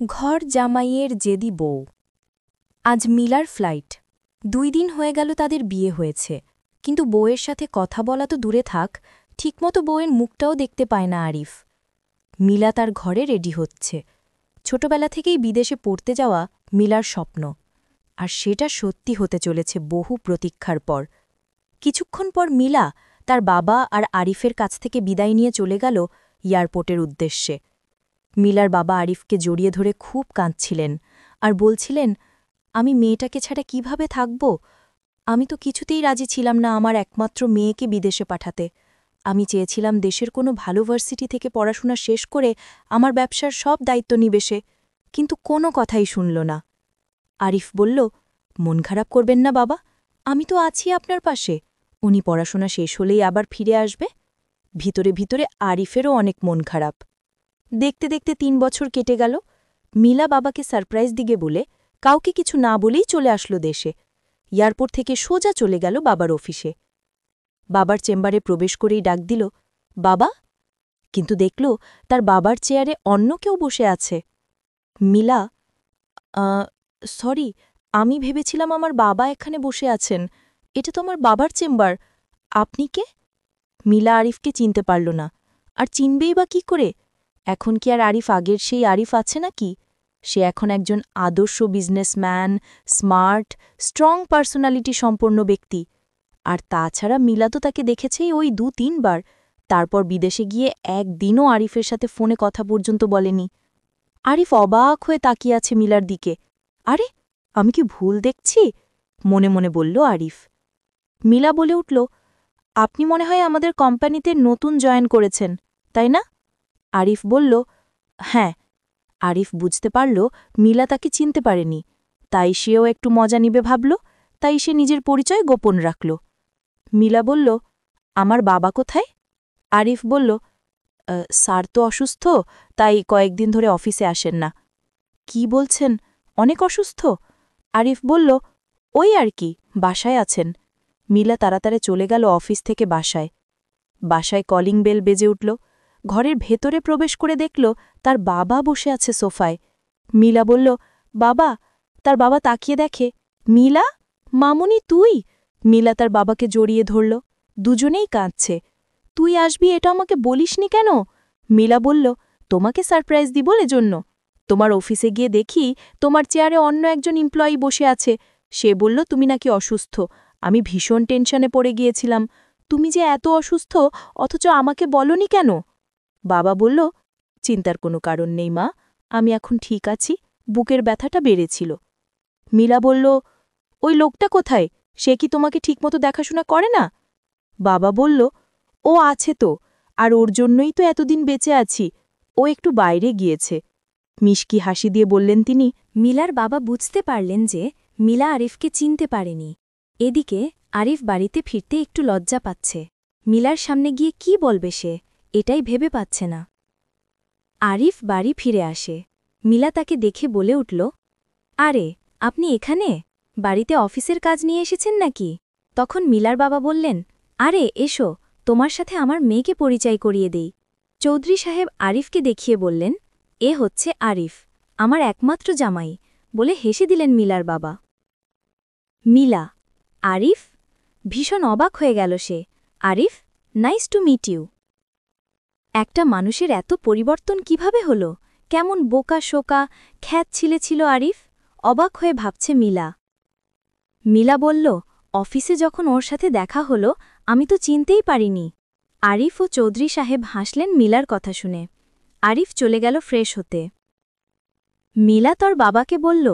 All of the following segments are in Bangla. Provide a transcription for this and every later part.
ঘর জামাইয়ের জেদি বউ। আজ মিলার ফ্লাইট। 2 দিন হয়ে গেল তাদের বিয়ে হয়েছে, কিন্তু বউয়ের সাথে কথা বলা তো দূরে থাক, ঠিকমতো বউয়ের মুখটাও দেখতে পায় না আরিফ। মিলা তার ঘরে রেডি হচ্ছে। ছোটবেলা থেকেই বিদেশে পড়তে যাওয়া মিলার স্বপ্ন, আর সেটা সত্যি হতে চলেছে বহু প্রতীক্ষার পর। কিছুক্ষণ পর মিলা তার বাবা আর আরিফের কাছ থেকে বিদায় নিয়ে চলে গেল এয়ারপোর্টের উদ্দেশ্যে। মিলার বাবা আরিফকে জড়িয়ে ধরে খুব কাঁদছিলেন আর বলছিলেন, আমি মেয়েটাকে ছাড়া কিভাবে থাকব? আমি তো কিছুতেই রাজি ছিলাম না আমার একমাত্র মেয়েকে বিদেশে পাঠাতে। আমি চেয়েছিলাম দেশের কোনো ভালো ভার্সিটি থেকে পড়াশোনা শেষ করে আমার ব্যবসার সব দায়িত্ব নিবে সে, কিন্তু কোনো কথাই শুনল না। আরিফ বলল, মন খারাপ করবেন না বাবা, আমি তো আছি আপনার পাশে। উনি পড়াশোনা শেষ হলেই আবার ফিরে আসবে। ভিতরে ভিতরে আরিফেরও অনেক মন খারাপ। দেখতে দেখতে 3 বছর কেটে গেল। মিলা বাবাকে সারপ্রাইজ দিগে বলে কাউকে কিছু না বলেই চলে আসলো দেশে। এয়ারপোর্ট থেকে সোজা চলে গেল বাবার অফিসে। বাবার চেম্বারে প্রবেশ করেই ডাক দিল, বাবা, কিন্তু দেখল তার বাবার চেয়ারে অন্য কেউ বসে আছে। মিলা, সরি, আমি ভেবেছিলাম আমার বাবা এখানে বসে আছেন। এটা তো আমার বাবার চেম্বার। আপনি কে? মিলা আরিফকে চিনতে পারল না, আর চিনবেই বা কি করে? এখন কি আর আরিফ আগের সেই আরিফ আছে নাকি? সে এখন একজন আদর্শ বিজনেসম্যান, স্মার্ট, স্ট্রং পার্সোনালিটি সম্পন্ন ব্যক্তি। আর তাছাড়া মিলা তো তাকে দেখেছেই ওই 2-3 বার, তারপর বিদেশে গিয়ে একদিনও আরিফের সাথে ফোনে কথা পর্যন্ত বলেনি। আরিফ অবাক হয়ে তাকিয়ে আছে মিলার দিকে। আরে, আমি কি ভুল দেখছি? মনে মনে বলল আরিফ। মিলা বলে উঠল, আপনি মনে হয় আমাদের কোম্পানিতে নতুন জয়েন করেছেন, তাই না? আরিফ বলল, হ্যাঁ। আরিফ বুঝতে পারল মিলা তাকে চিনতে পারেনি, তাই সেও একটু মজা নিবে ভাবল, তাই সে নিজের পরিচয় গোপন রাখল। মিলা বলল, আমার বাবা কোথায়? আরিফ বলল, স্যার তো অসুস্থ, তাই কয়েকদিন ধরে অফিসে আসেন না। কি বলছেন, অনেক অসুস্থ? আরিফ বলল, ওই আর কি, বাসায় আছেন। মিলা তাড়াতাড়ি চলে গেল অফিস থেকে বাসায়। বাসায় কলিং বেল বেজে উঠল। ঘরের ভেতরে প্রবেশ করে দেখল তার বাবা বসে আছে সোফায়। মিলা বলল, বাবা। তার বাবা তাকিয়ে দেখে, মিলা, মামুনি তুই? মিলা তার বাবাকে জড়িয়ে ধরল। দুজনেই কাঁদছে। তুই আসবি এটা আমাকে বলিসনি কেন? মিলা বলল, তোমাকে সারপ্রাইজ দিব এজন্য। তোমার অফিসে গিয়ে দেখি তোমার চেয়ারে অন্য একজন এমপ্লয়ি বসে আছে। সে বলল তুমি নাকি অসুস্থ। আমি ভীষণ টেনশনে পড়ে গিয়েছিলাম। তুমি যে এত অসুস্থ, অথচ আমাকে বলনি কেন? বাবা বলল, চিন্তার কোনো কারণ নেই মা, আমি এখন ঠিক আছি, বুকের ব্যথাটা বেড়েছিল। মিলা বলল, ওই লোকটা কোথায়? সে কি তোমাকে ঠিকমতো দেখাশোনা করে না? বাবা বলল, ও আছে তো, আর ওর জন্যই তো এতদিন বেঁচে আছি। ও একটু বাইরে গিয়েছে। মিষ্কি হাসি দিয়ে বললেন তিনি। মিলার বাবা বুঝতে পারলেন যে মিলা আরিফকে চিনতে পারেনি। এদিকে আরিফ বাড়িতে ফিরতে একটু লজ্জা পাচ্ছে। মিলার সামনে গিয়ে কি বলবে সে, এটাই ভেবে পাচ্ছে না। আরিফ বাড়ি ফিরে আসে। মিলা তাকে দেখে বলে উঠল, আরে, আপনি এখানে? বাড়িতে অফিসের কাজ নিয়ে এসেছেন নাকি? তখন মিলার বাবা বললেন, আরে এসো, তোমার সাথে আমার মেয়েকে পরিচয় করিয়ে দেই। চৌধুরী সাহেব আরিফকে দেখিয়ে বললেন, এ হচ্ছে আরিফ, আমার একমাত্র জামাই, বলে হেসে দিলেন মিলার বাবা। মিলা, আরিফ? ভীষণ অবাক হয়ে গেল সে। Arif, nice to meet you. একটা মানুষের এত পরিবর্তন কিভাবে হলো? কেমন বোকা শোকা, খ্যাত ছিল আরিফ? অবাক হয়ে ভাবছে মিলা। মিলা বলল, অফিসে যখন ওর সাথে দেখা হলো আমি তো চিনতেই পারিনি। আরিফ ও চৌধুরী সাহেব হাসলেন মিলার কথা শুনে। আরিফ চলে গেল ফ্রেশ হতে। মিলা তোর বাবাকে বলল,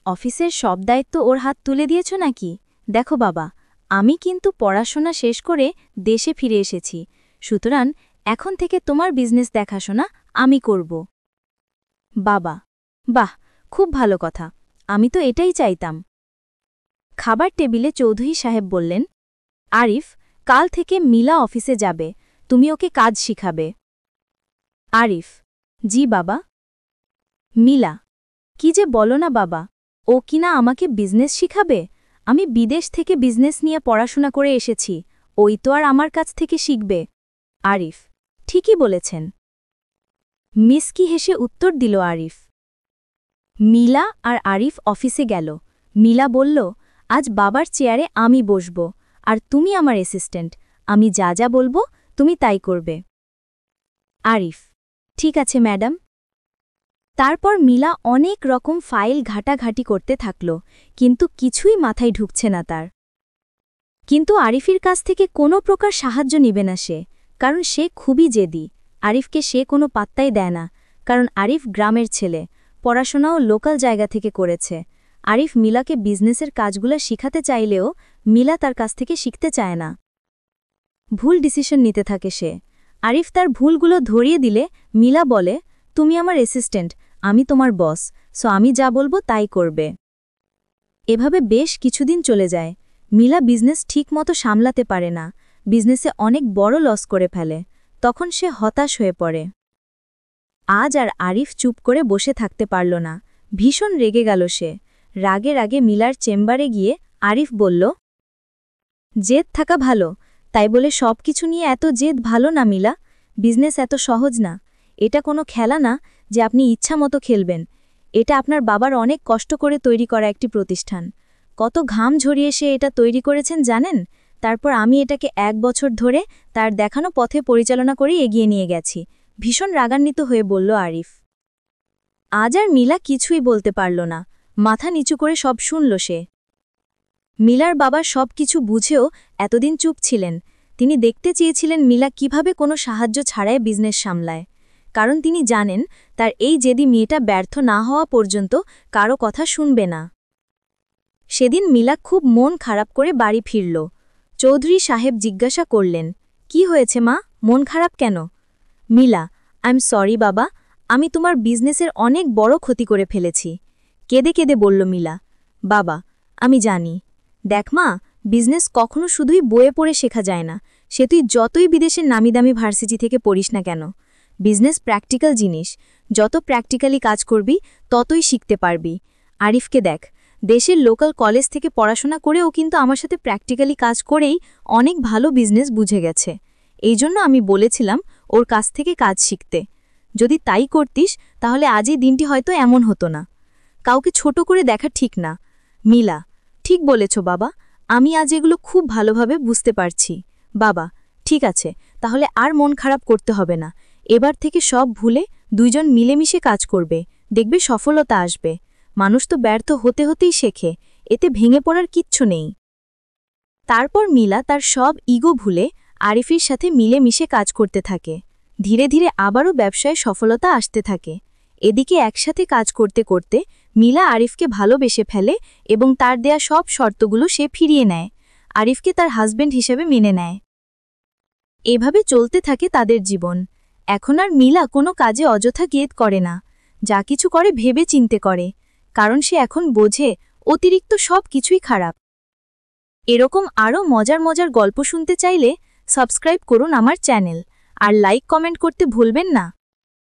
অফিসের সব দায়িত্ব ওর হাত তুলে দিয়েছ নাকি? দেখো বাবা, আমি কিন্তু পড়াশোনা শেষ করে দেশে ফিরে এসেছি, সুতরাং এখন থেকে তোমার বিজনেস দেখাশোনা আমি করব। বাবা, বাহ, খুব ভালো কথা, আমি তো এটাই চাইতাম। খাবার টেবিলে চৌধুরী সাহেব বললেন, আরিফ, কাল থেকে মিলা অফিসে যাবে, তুমি ওকে কাজ শিখাবে। আরিফ, জি বাবা। মিলা, কি যে বলো না বাবা, ও কিনা আমাকে বিজনেস শিখাবে? আমি বিদেশ থেকে বিজনেস নিয়ে পড়াশোনা করে এসেছি, ওই তো আর আমার কাছ থেকে শিখবে। আরিফ, ঠিকই বলেছেন। মিসকি হেসে উত্তর দিল আরিফ। মিলা আর আরিফ অফিসে গেল। মিলা বলল, আজ বাবার চেয়ারে আমি বসব, আর তুমি আমার অ্যাসিস্ট্যান্ট। আমি যা যা বলবো তুমি তাই করবে। আরিফ, ঠিক আছে ম্যাডাম। তারপর মিলা অনেক রকম ফাইল ঘাটাঘাটি করতে থাকল, কিন্তু কিছুই মাথায় ঢুকছে না তার। কিন্তু আরিফের কাছ থেকে কোনো প্রকার সাহায্য নিবে না সে, কারণ সে খুবই জেদি। আরিফকে সে কোনো পাত্তাই দেয় না, কারণ আরিফ গ্রামের ছেলে, পড়াশোনাও লোকাল জায়গা থেকে করেছে। আরিফ মিলাকে বিজনেসের কাজগুলো শিখাতে চাইলেও মিলা তার কাছ থেকে শিখতে চায় না। ভুল ডিসিশন নিতে থাকে সে। আরিফ তার ভুলগুলো ধরিয়ে দিলে মিলা বলে, তুমি আমার অ্যাসিস্ট্যান্ট, আমি তোমার বস, সো আমি যা বলবো তাই করবে। এভাবে বেশ কিছুদিন চলে যায়। মিলা বিজনেস ঠিকমতো সামলাতে পারে না, বিজনেসে অনেক বড় লস করে ফেলে। তখন সে হতাশ হয়ে পড়ে। আজ আর আরিফ চুপ করে বসে থাকতে পারল না, ভীষণ রেগে গেল সে। রাগে রাগে মিলার চেম্বারে গিয়ে আরিফ বলল, জেদ থাকা ভালো, তাই বলে সব কিছু নিয়ে এত জেদ ভালো না মিলা। বিজনেস এত সহজ না, এটা কোনো খেলা না যে আপনি ইচ্ছা মতো খেলবেন। এটা আপনার বাবার অনেক কষ্ট করে তৈরি করা একটি প্রতিষ্ঠান। কত ঘাম ঝরিয়ে সে এটা তৈরি করেছেন জানেন? তারপর আমি এটাকে 1 বছর ধরে তার দেখানো পথে পরিচালনা করে এগিয়ে নিয়ে গেছি। ভীষণ রাগান্বিত হয়ে বলল আরিফ। আজ আর মিলা কিছুই বলতে পারল না, মাথা নিচু করে সব শুনল সে। মিলার বাবা সব কিছু বুঝেও এতদিন চুপ ছিলেন। তিনি দেখতে চেয়েছিলেন মিলা কিভাবে কোনো সাহায্য ছাড়াই বিজনেস সামলায়, কারণ তিনি জানেন তার এই জেদি মেয়েটা ব্যর্থ না হওয়া পর্যন্ত কারো কথা শুনবে না। সেদিন মিলা খুব মন খারাপ করে বাড়ি ফিরল। চৌধুরী সাহেব জিজ্ঞাসা করলেন, কি হয়েছে মা, মন খারাপ কেন? মিলা, আই এম সরি বাবা, আমি তোমার বিজনেসের অনেক বড় ক্ষতি করে ফেলেছি। কেঁদে কেঁদে বলল মিলা। বাবা, আমি জানি। দেখ মা, বিজনেস কখনো শুধুই বইয়ে পড়ে শেখা যায় না, সে তুই যতই বিদেশের নামিদামি ভার্সিটি থেকে পড়িস না কেন। বিজনেস প্র্যাকটিক্যাল জিনিস, যত প্র্যাকটিক্যালি কাজ করবি ততই শিখতে পারবি। আরিফকে দেখ, দেশের লোকাল কলেজ থেকে পড়াশোনা করেও কিন্তু আমার সাথে প্র্যাকটিক্যালি কাজ করেই অনেক ভালো বিজনেস বুঝে গেছে। এই জন্য আমি বলেছিলাম ওর কাছ থেকে কাজ শিখতে। যদি তাই করতিস তাহলে আজ এই দিনটি হয়তো এমন হতো না। কাউকে ছোট করে দেখা ঠিক না। মিলা, ঠিক বলেছ বাবা, আমি আজ এগুলো খুব ভালোভাবে বুঝতে পারছি। বাবা, ঠিক আছে, তাহলে আর মন খারাপ করতে হবে না। এবার থেকে সব ভুলে দুইজন মিলেমিশে কাজ করবে, দেখবে সফলতা আসবে। মানুষ তো ব্যর্থ হতে হতেই শেখে, এতে ভেঙে পড়ার কিচ্ছু নেই। তারপর মিলা তার সব ইগো ভুলে আরিফের সাথে মিলেমিশে কাজ করতে থাকে। ধীরে ধীরে আবারও ব্যবসায় সফলতা আসতে থাকে। এদিকে একসাথে কাজ করতে করতে মিলা আরিফকে ভালোবেসে ফেলে এবং তার দেয়া সব শর্তগুলো সে ফিরিয়ে নেয়। আরিফকে তার হাজবেন্ড হিসেবে মেনে নেয়। এভাবে চলতে থাকে তাদের জীবন। এখন আর মিলা কোনো কাজে অযথা গেদ করে না, যা কিছু করে ভেবে চিনতে করে, কারণ সে এখন বোঝে অতিরিক্ত সব কিছুই খারাপ। এরকম আরও মজার মজার গল্প শুনতে চাইলে সাবস্ক্রাইব করুন আমার চ্যানেল, আর লাইক কমেন্ট করতে ভুলবেন না।